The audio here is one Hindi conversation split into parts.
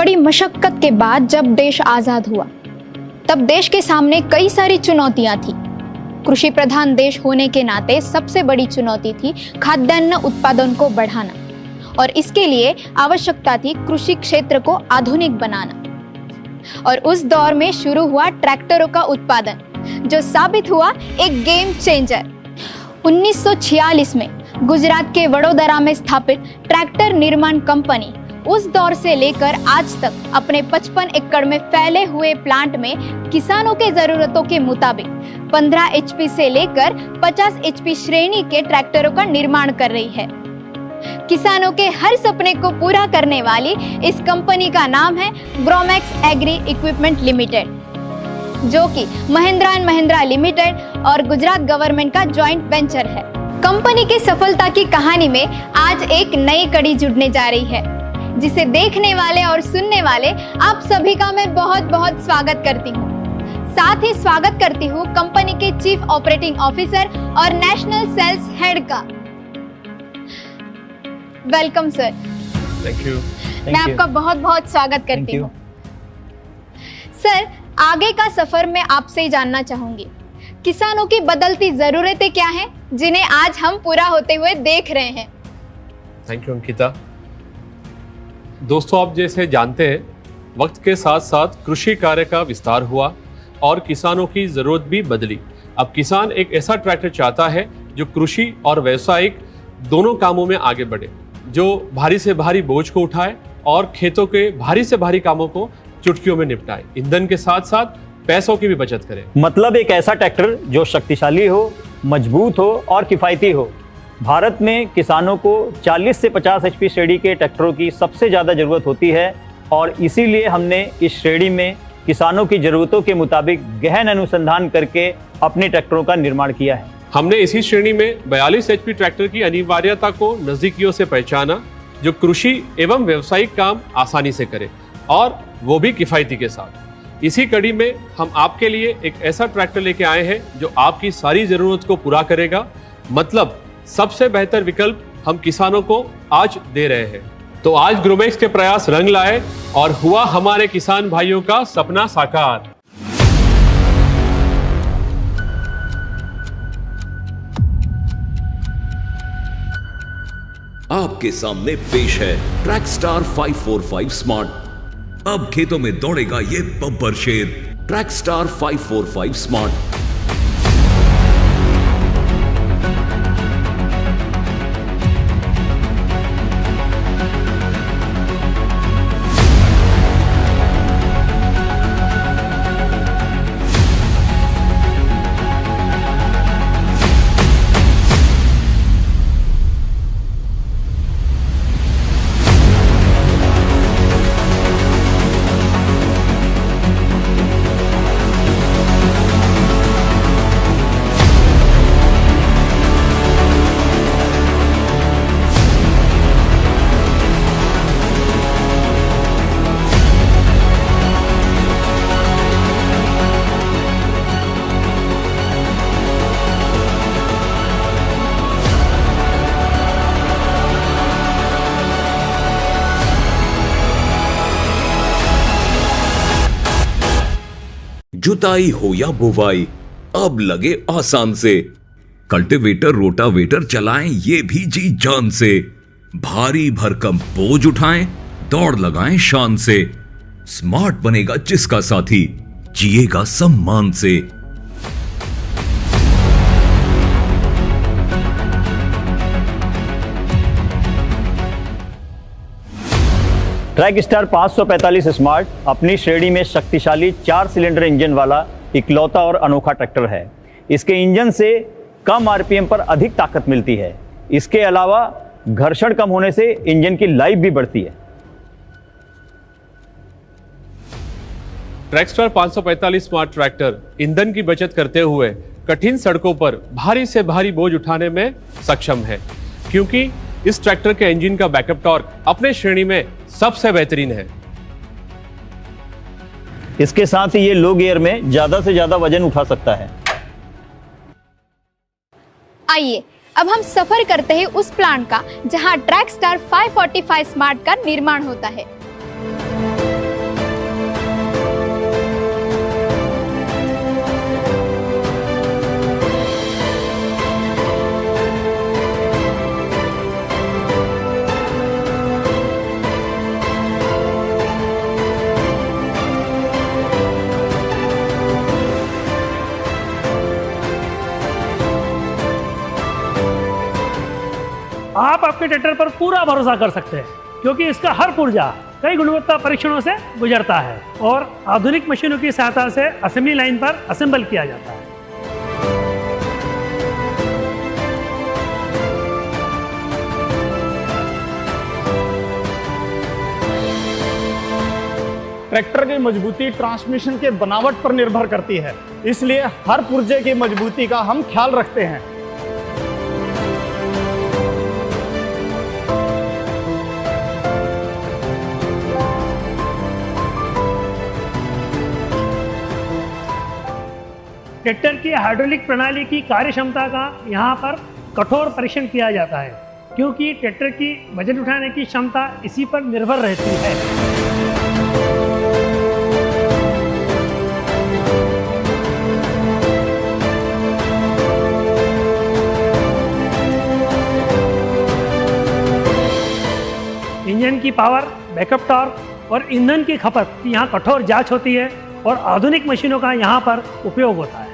बड़ी मशक्कत के बाद जब देश आजाद हुआ तब देश के सामने कई सारी चुनौतियां थी। कृषि प्रधान देश होने के नाते सबसे बड़ी चुनौती थी खाद्यान्न उत्पादन को बढ़ाना, और इसके लिए आवश्यकता थी कृषि क्षेत्र को आधुनिक बनाना। और उस दौर में शुरू हुआ ट्रैक्टरों का उत्पादन, जो साबित हुआ एक गेम चेंजर। 1946 में गुजरात के वडोदरा में स्थापित ट्रैक्टर निर्माण कंपनी उस दौर से लेकर आज तक अपने 55 एकड़ में फैले हुए प्लांट में किसानों के जरूरतों के मुताबिक 15 HP से लेकर 50 HP श्रेणी के ट्रैक्टरों का निर्माण कर रही है। किसानों के हर सपने को पूरा करने वाली इस कंपनी का नाम है ग्रोमैक्स एग्री इक्विपमेंट लिमिटेड, जो कि महिंद्रा एंड महिंद्रा लिमिटेड और गुजरात गवर्नमेंट का जॉइंट वेंचर है। कंपनी की सफलता की कहानी में आज एक नई कड़ी जुड़ने जा रही है, जिसे देखने वाले और सुनने वाले आप सभी का मैं बहुत बहुत स्वागत करती हूँ। साथ ही स्वागत करती हूँ कंपनी के चीफ ऑपरेटिंग ऑफिसर और नेशनल सेल्स हेड का। Welcome sir. Thank you. मैं आपका बहुत बहुत स्वागत करती हूँ। सर, आगे का सफर मैं आपसे ही जानना चाहूंगी, किसानों की बदलती जरूरतें क्या हैं जिन्हें आज हम पूरा होते हुए देख रहे हैं। Thank you Ankita. दोस्तों, आप जैसे जानते हैं, वक्त के साथ साथ कृषि कार्य का विस्तार हुआ और किसानों की जरूरत भी बदली। अब किसान एक ऐसा ट्रैक्टर चाहता है जो कृषि और व्यावसायिक दोनों कामों में आगे बढ़े, जो भारी से भारी बोझ को उठाए और खेतों के भारी से भारी कामों को चुटकियों में निपटाए, ईंधन के साथ साथ पैसों की भी बचत करे। मतलब एक ऐसा ट्रैक्टर जो शक्तिशाली हो, मजबूत हो और किफायती हो। भारत में किसानों को 40 से 50 HP श्रेणी के ट्रैक्टरों की सबसे ज़्यादा ज़रूरत होती है, और इसीलिए हमने इस श्रेणी में किसानों की ज़रूरतों के मुताबिक गहन अनुसंधान करके अपने ट्रैक्टरों का निर्माण किया है। हमने इसी श्रेणी में 42 HP ट्रैक्टर की अनिवार्यता को नजदीकियों से पहचाना, जो कृषि एवं व्यावसायिक काम आसानी से करे, और वो भी किफायती के साथ। इसी कड़ी में हम आपके लिए एक ऐसा ट्रैक्टर लेके आए हैं जो आपकी सारी जरूरत को पूरा करेगा। मतलब सबसे बेहतर विकल्प हम किसानों को आज दे रहे हैं। तो आज ग्रोमैक्स के प्रयास रंग लाए और हुआ हमारे किसान भाइयों का सपना साकार। आपके सामने पेश है ट्रैकस्टार 545 स्मार्ट। अब खेतों में दौड़ेगा ये बब्बर शेर, ट्रैकस्टार 545 स्मार्ट। जुताई हो या बुवाई, अब लगे आसान से। कल्टीवेटर रोटावेटर चलाएं ये भी जी जान से। भारी भरकम बोझ उठाएं, दौड़ लगाएं शान से। स्मार्ट बनेगा जिसका साथी, जिएगा सम्मान से। ट्रैकस्टार 545 स्मार्ट अपनी श्रेणी में शक्तिशाली 4 सिलेंडर इंजन वाला इकलौता और अनोखा ट्रैक्टर है। इसके इंजन से कम RPM पर अधिक ताकत मिलती है। इसके अलावा घर्षण कम होने से इंजन की लाइफ भी बढ़ती है। ट्रैकस्टार 545 स्मार्ट ट्रैक्टर ईंधन की बचत करते हुए कठिन सड़कों पर भारी से भारी बोझ उठाने में सक्षम है, क्योंकि इस ट्रैक्टर के इंजन का बैकअप टॉर्क अपने श्रेणी में सबसे बेहतरीन है। इसके साथ ही ये लो गियर में ज्यादा से ज्यादा वजन उठा सकता है। आइए अब हम सफर करते हैं उस प्लांट का जहां ट्रैकस्टार 545 स्मार्ट का निर्माण होता है। आप आपके ट्रैक्टर पर पूरा भरोसा कर सकते हैं, क्योंकि इसका हर पुर्जा कई गुणवत्ता परीक्षणों से गुजरता है और आधुनिक मशीनों की सहायता से असेंबली लाइन पर असेंबल किया जाता है। ट्रैक्टर की मजबूती ट्रांसमिशन के बनावट पर निर्भर करती है, इसलिए हर पुर्जे की मजबूती का हम ख्याल रखते हैं। ट्रैक्टर की हाइड्रोलिक प्रणाली की कार्य क्षमता का यहाँ पर कठोर परीक्षण किया जाता है, क्योंकि ट्रैक्टर की वजन उठाने की क्षमता इसी पर निर्भर रहती है। इंजन की पावर, बैकअप टॉर्क और ईंधन की खपत की यहाँ कठोर जांच होती है और आधुनिक मशीनों का यहाँ पर उपयोग होता है।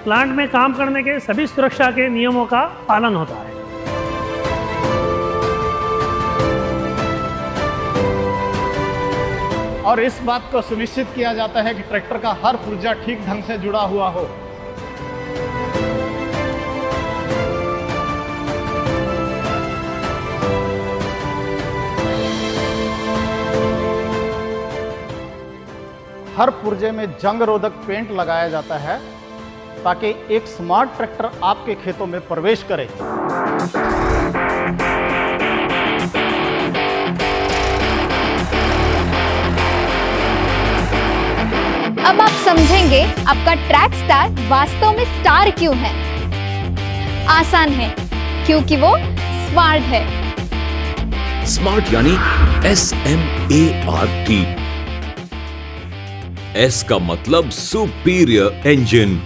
प्लांट में काम करने के सभी सुरक्षा के नियमों का पालन होता है। और इस बात को सुनिश्चित किया जाता है कि ट्रैक्टर का हर पुर्जा ठीक ढंग से जुड़ा हुआ हो। हर पुर्जे में जंग रोधक पेंट लगाया जाता है ताकि एक स्मार्ट ट्रैक्टर आपके खेतों में प्रवेश करे। अब आप समझेंगे आपका ट्रैक स्टार वास्तव में स्टार क्यों है। आसान है क्योंकि वो स्मार्ट है। स्मार्ट यानी SMART। S का मतलब सुपीरियर इंजन,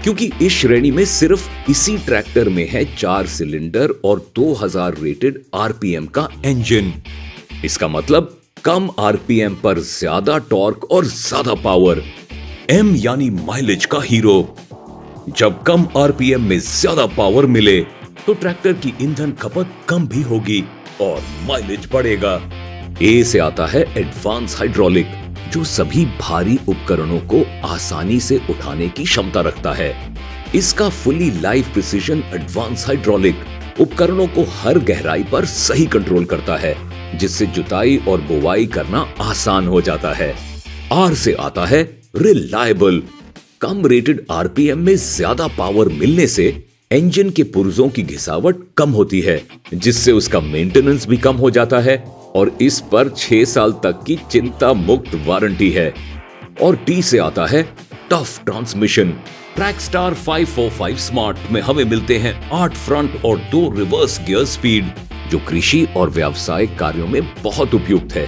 क्योंकि इस श्रेणी में सिर्फ इसी ट्रैक्टर में है 4 सिलेंडर और 2000 रेटेड RPM का इंजन। इसका मतलब कम RPM पर ज्यादा टॉर्क और ज्यादा पावर। M यानी माइलेज का हीरो। जब कम RPM में ज्यादा पावर मिले तो ट्रैक्टर की ईंधन खपत कम भी होगी और माइलेज बढ़ेगा। A से आता है एडवांस हाइड्रोलिक, जो सभी भारी उपकरणों को आसानी से उठाने की क्षमता रखता है। इसका fully live precision advance hydraulic उपकरणों को हर गहराई पर सही कंट्रोल करता है, जिससे जुताई और बुवाई करना आसान हो जाता है। R से आता है रिलायबल। कम रेटेड RPM में ज्यादा पावर मिलने से इंजन के पुर्जों की घिसावट कम होती है, जिससे उसका मेंटेनेंस भी कम हो जाता है और इस पर 6 साल तक की चिंता मुक्त वारंटी है। और T से आता है टफ ट्रांसमिशन। ट्रैकस्टार 545 स्मार्ट में हमें मिलते हैं 8 फ्रंट और 2 रिवर्स गियर स्पीड, जो कृषि और व्यावसायिक कार्यों में बहुत उपयुक्त है।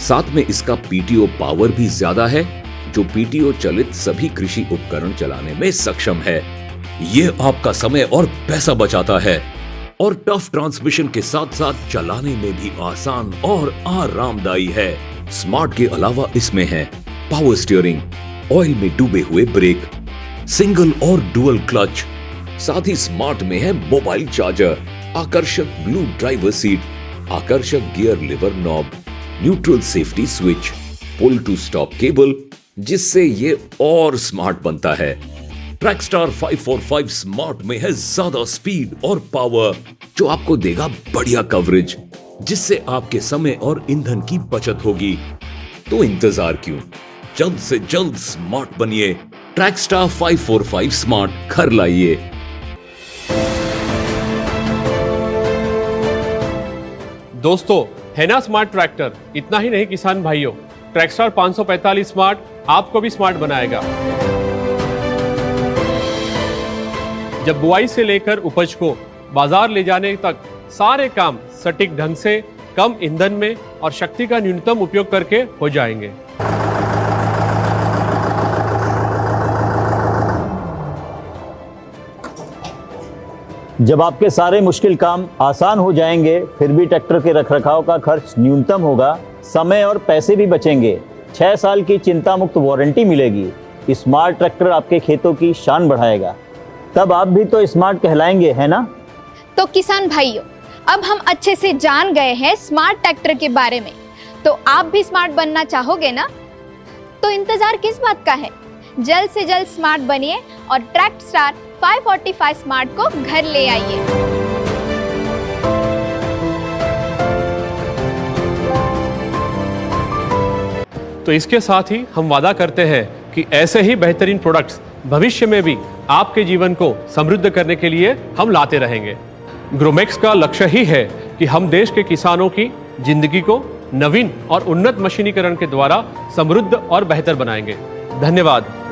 साथ में इसका PTO पावर भी ज्यादा है, जो PTO चलित सभी कृषि उपकरण चलाने में सक्षम है। ये आपका समय और पैसा बचाता है और टफ ट्रांसमिशन के साथ साथ चलाने में भी आसान और आरामदायी है। स्मार्ट के अलावा इसमें है पावर स्टीयरिंग, ऑयल में डूबे हुए ब्रेक, सिंगल और डुअल क्लच। साथ ही स्मार्ट में है मोबाइल चार्जर, आकर्षक ब्लू ड्राइवर सीट, आकर्षक gear lever knob, neutral safety switch, pull to stop cable, जिससे ये और स्मार्ट बनता है। ट्रैकस्टार 545 स्मार्ट में है ज्यादा स्पीड और पावर, जो आपको देगा बढ़िया कवरेज, जिससे आपके समय और ईंधन की बचत होगी। तो इंतजार क्यों, जल्द से जल्द स्मार्ट बनिए। ट्रैकस्टार 545 स्मार्ट घर लाइए। दोस्तों, है ना स्मार्ट ट्रैक्टर। इतना ही नहीं किसान भाइयों, ट्रैकस्टार 545 स्मार्ट आपको भी स्मार्ट बनाएगा। जब बुआई से लेकर उपज को बाजार ले जाने तक सारे काम सटीक ढंग से, कम ईंधन में और शक्ति का न्यूनतम उपयोग करके हो जाएंगे। जब आपके सारे मुश्किल काम आसान हो जाएंगे, फिर भी ट्रैक्टर के रखरखाव का खर्च न्यूनतम होगा, समय और पैसे भी बचेंगे, 6 साल की चिंता मुक्त वारंटी मिलेगी, स्मार्ट ट्रैक्टर आपके खेतों की शान बढ़ाएगा। तब आप भी तो स्मार्ट कहलाएंगे, है ना? तो किसान भाइयों, अब हम अच्छे से जान गए हैं स्मार्ट ट्रैक्टर के बारे में, तो आप भी स्मार्ट बनना चाहोगे ना? तो इंतजार किस बात का है? जल्द से जल्द स्मार्ट बनिए और ट्रैक्ट स्टार 545 स्मार्ट को घर ले आइए। तो इसके साथ ही हम वादा करते हैं कि ऐसे ही बेहतरीन प्रोडक्ट्स भविष्य में भी आपके जीवन को समृद्ध करने के लिए हम लाते रहेंगे। ग्रोमेक्स का लक्ष्य ही है कि हम देश के किसानों की जिंदगी को नवीन और उन्नत मशीनीकरण के द्वारा समृद्ध और बेहतर बनाएंगे। धन्यवाद।